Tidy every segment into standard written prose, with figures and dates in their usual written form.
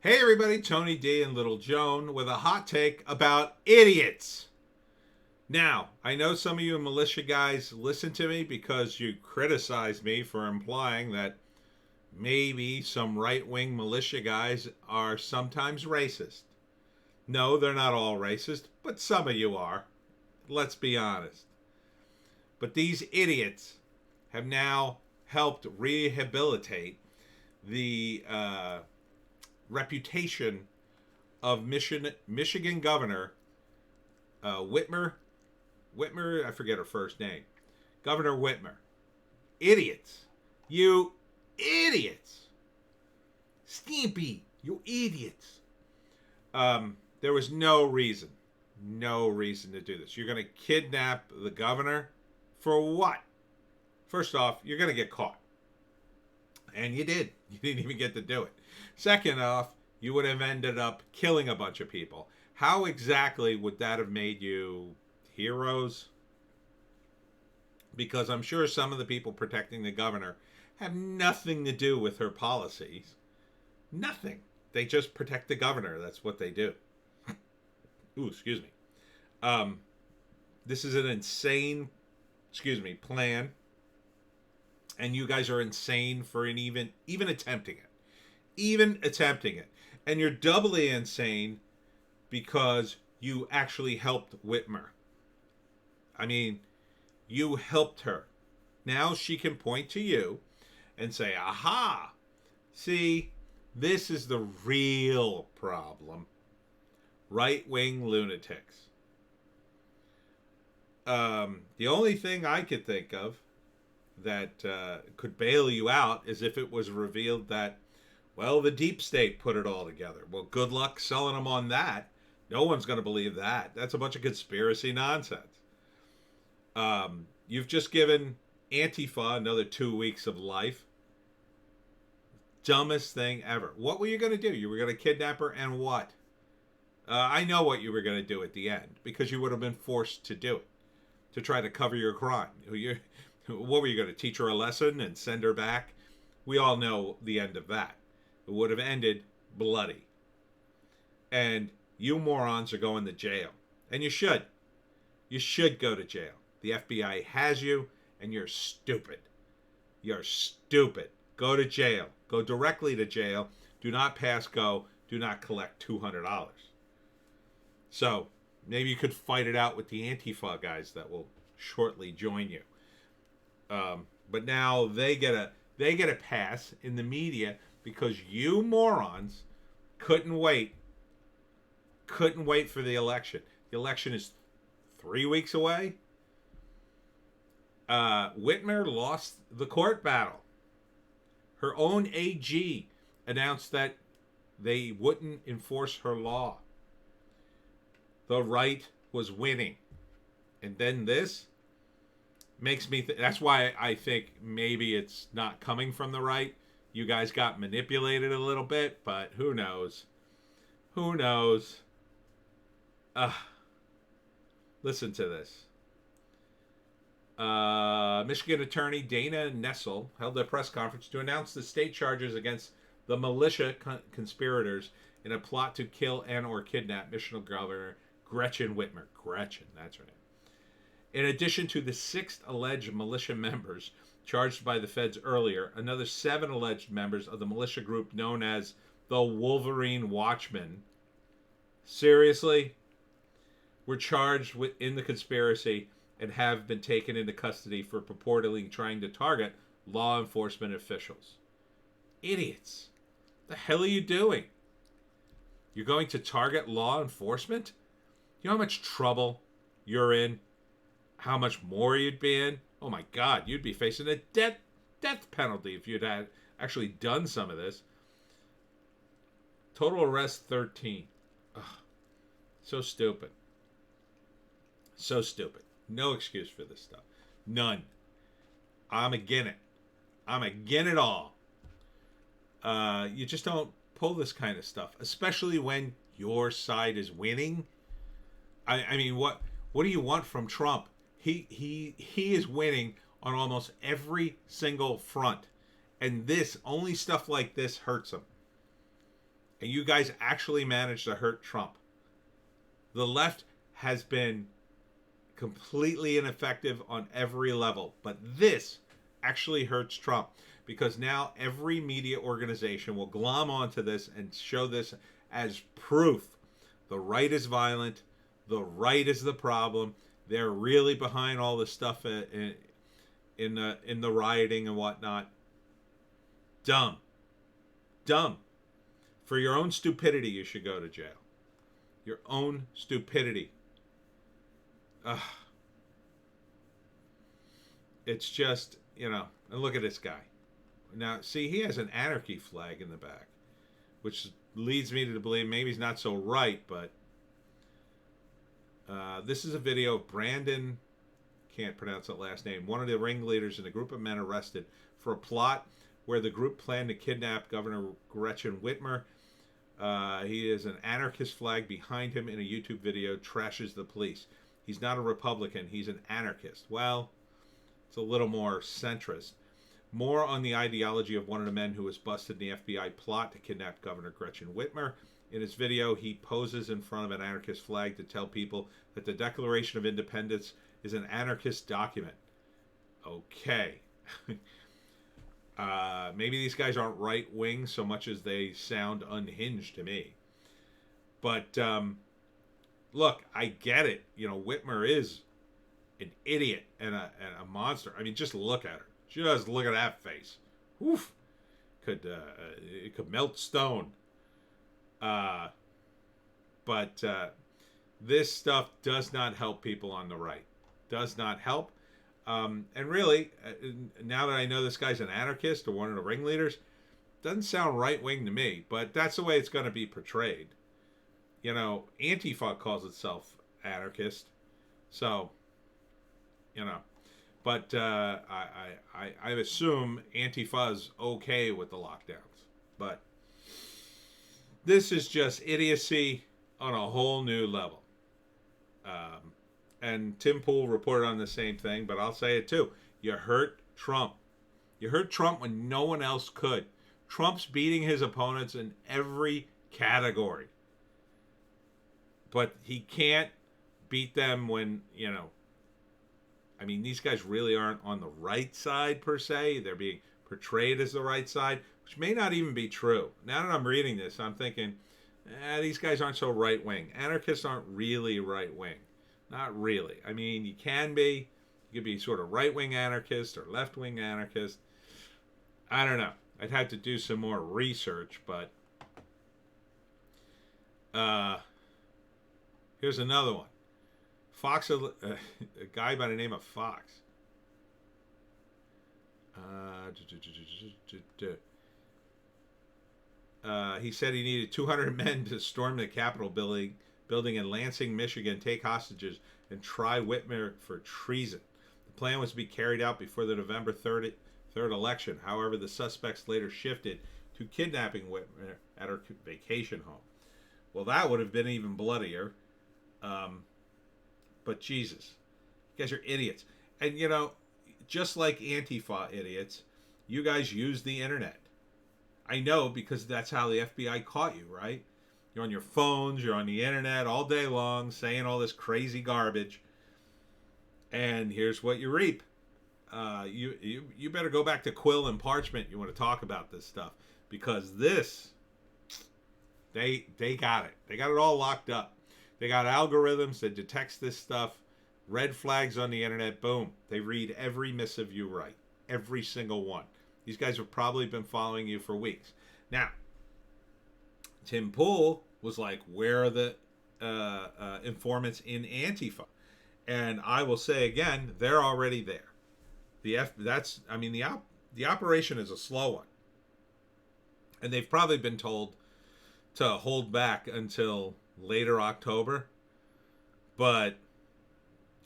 Hey everybody, Tony D and Little Joan with a hot take about idiots. Now, I know some of you militia guys listen to me because you criticize me for implying that maybe some right wing militia guys are sometimes racist. No, they're not all racist, but some of you are. Let's be honest. But these idiots have now helped rehabilitate the reputation of Michigan Governor Whitmer. Whitmer, I forget her first name. Governor Whitmer. Idiots. You idiots. Stimpy, you idiots. There was no reason to do this. You're going to kidnap the governor for what? First off, you're going to get caught. And you did. You didn't even get to do it. Second off, you would have ended up killing a bunch of people. How exactly would that have made you heroes? Because I'm sure some of the people protecting the governor have nothing to do with her policies. Nothing. They just protect the governor. That's what they do. Ooh, excuse me. This is an insane, plan. And you guys are insane for even attempting it. Even attempting it. And you're doubly insane because you actually helped Whitmer. I mean, you helped her. Now she can point to you and say, aha, see, this is the real problem. Right-wing lunatics. The only thing I could think of that could bail you out is if it was revealed that, well, the deep state put it all together. Well, good luck selling them on that. No one's going to believe that. That's a bunch of conspiracy nonsense. You've just given Antifa another 2 weeks of life. Dumbest thing ever. What were you going to do? You were going to kidnap her and what? I know what you were going to do at the end because you would have been forced to do it to try to cover your crime. What were you going to teach her a lesson and send her back? We all know the end of that. It would have ended bloody. And you morons are going to jail. And you should. You should go to jail. The FBI has you, and you're stupid. You're stupid. Go to jail. Go directly to jail. Do not pass go. Do not collect $200. So, maybe you could fight it out with the Antifa guys that will shortly join you. But now they get a pass in the media because you morons couldn't wait for the election. The election is 3 weeks away. Whitmer lost the court battle. Her own AG announced that they wouldn't enforce her law. The right was winning. And then this makes me that's why I think maybe it's not coming from the right. You guys got manipulated a little bit, but who knows? Who knows? Listen to this. Michigan attorney Dana Nessel held a press conference to announce the state charges against the militia conspirators in a plot to kill and or kidnap Michigan Governor Gretchen Whitmer. Gretchen, that's her name. In addition to the 6 alleged militia members charged by the feds earlier, another 7 alleged members of the militia group known as the Wolverine Watchmen, seriously, were charged in the conspiracy and have been taken into custody for purportedly trying to target law enforcement officials. Idiots. The hell are you doing? You're going to target law enforcement? You know how much trouble you're in? How much more you'd be in? Oh my God, you'd be facing a death penalty if you'd had actually done some of this. Total arrest 13. Ugh. So stupid. So stupid. No excuse for this stuff. None. I'm against it. I'm against it all. You just don't pull this kind of stuff, especially when your side is winning. I mean, what do you want from Trump? He is winning on almost every single front, and only stuff like this hurts him. And you guys actually managed to hurt Trump. The left has been completely ineffective on every level. But this actually hurts Trump because now every media organization will glom onto this and show this as proof. The right is violent. The right is the problem. They're really behind all this stuff in the rioting and whatnot. Dumb. Dumb. For your own stupidity, you should go to jail. Your own stupidity. Ugh. It's just, and look at this guy. Now, see, he has an anarchy flag in the back, which leads me to believe maybe he's not so right, but this is a video of Brandon, can't pronounce that last name, one of the ringleaders in a group of men arrested for a plot where the group planned to kidnap Governor Gretchen Whitmer. He is an anarchist flag behind him in a YouTube video, trashes the police. He's not a Republican, he's an anarchist. Well, it's a little more centrist. More on the ideology of one of the men who was busted in the FBI plot to kidnap Governor Gretchen Whitmer. In his video, he poses in front of an anarchist flag to tell people that the Declaration of Independence is an anarchist document. Okay. Maybe these guys aren't right-wing so much as they sound unhinged to me. But, look, I get it. Whitmer is an idiot and a monster. I mean, just look at her. Just look at that face. Oof. It could melt stone. But this stuff does not help people on the right. Does not help. And really, now that I know this guy's an anarchist or one of the ringleaders, doesn't sound right-wing to me, but that's the way it's going to be portrayed. Antifa calls itself anarchist. So, but I assume Antifa's okay with the lockdowns. But this is just idiocy on a whole new level. And Tim Pool reported on the same thing, but I'll say it too. You hurt Trump. You hurt Trump when no one else could. Trump's beating his opponents in every category. But he can't beat them when, I mean, these guys really aren't on the right side per se. They're being portrayed as the right side, which may not even be true. Now that I'm reading this, I'm thinking, these guys aren't so right-wing. Anarchists aren't really right-wing. Not really. I mean, you can be. You could be sort of right-wing anarchist or left-wing anarchist. I don't know. I'd have to do some more research, but here's another one. Fox, a guy by the name of Fox. He said he needed 200 men to storm the Capitol building in Lansing, Michigan, take hostages, and try Whitmer for treason. The plan was to be carried out before the November 3rd election. However, the suspects later shifted to kidnapping Whitmer at her vacation home. Well, that would have been even bloodier. But Jesus, you guys are idiots. And, just like Antifa idiots, you guys use the internet. I know, because that's how the FBI caught you, right? You're on your phones, you're on the internet all day long saying all this crazy garbage. And here's what you reap. You better go back to quill and parchment. You want to talk about this stuff, because this, they got it. They got it all locked up. They got algorithms that detects this stuff. Red flags on the internet. Boom. They read every missive you write. Every single one. These guys have probably been following you for weeks. Now, Tim Pool was like, where are the informants in Antifa? And I will say again, they're already there. The operation is a slow one. And they've probably been told to hold back until later October. But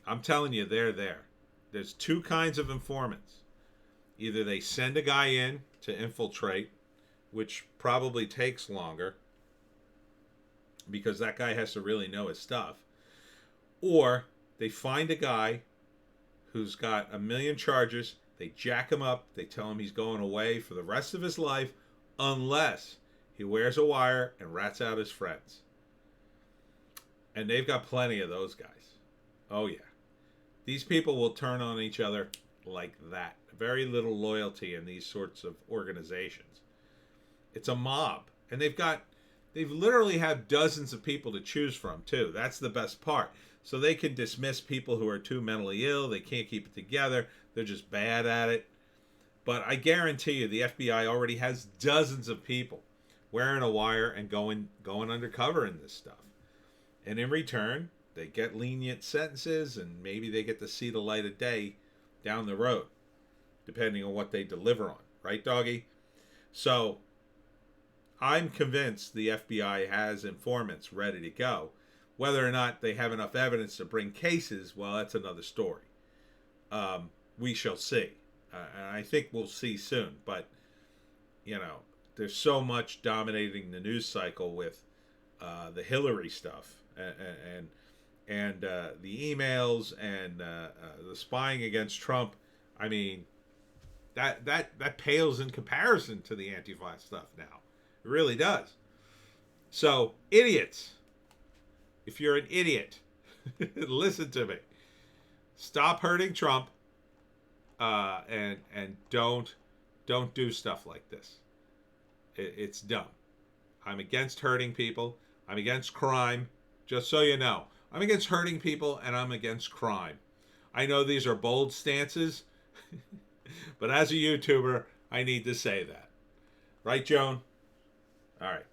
I'm telling you, they're there. There's two kinds of informants. Either they send a guy in to infiltrate, which probably takes longer because that guy has to really know his stuff, or they find a guy who's got 1 million charges, they jack him up, they tell him he's going away for the rest of his life unless He wears a wire and rats out his friends. And they've got plenty of those guys. Oh, yeah. These people will turn on each other like that. Very little loyalty in these sorts of organizations. It's a mob. And they've literally have dozens of people to choose from, too. That's the best part. So they can dismiss people who are too mentally ill. They can't keep it together. They're just bad at it. But I guarantee you the FBI already has dozens of people wearing a wire and going undercover in this stuff. And in return, they get lenient sentences and maybe they get to see the light of day down the road, depending on what they deliver on. Right, doggy? So I'm convinced the FBI has informants ready to go. Whether or not they have enough evidence to bring cases, well, that's another story. We shall see. And I think we'll see soon. But, you know, there's so much dominating the news cycle with the Hillary stuff and the emails and the spying against Trump. I mean, that pales in comparison to the Antifa stuff now. It really does. So, idiots. If you're an idiot, listen to me. Stop hurting Trump, and don't do stuff like this. It's dumb. I'm against hurting people. I'm against crime. Just so you know, I'm against hurting people and I'm against crime. I know these are bold stances, but as a YouTuber, I need to say that. Right, Joan? All right.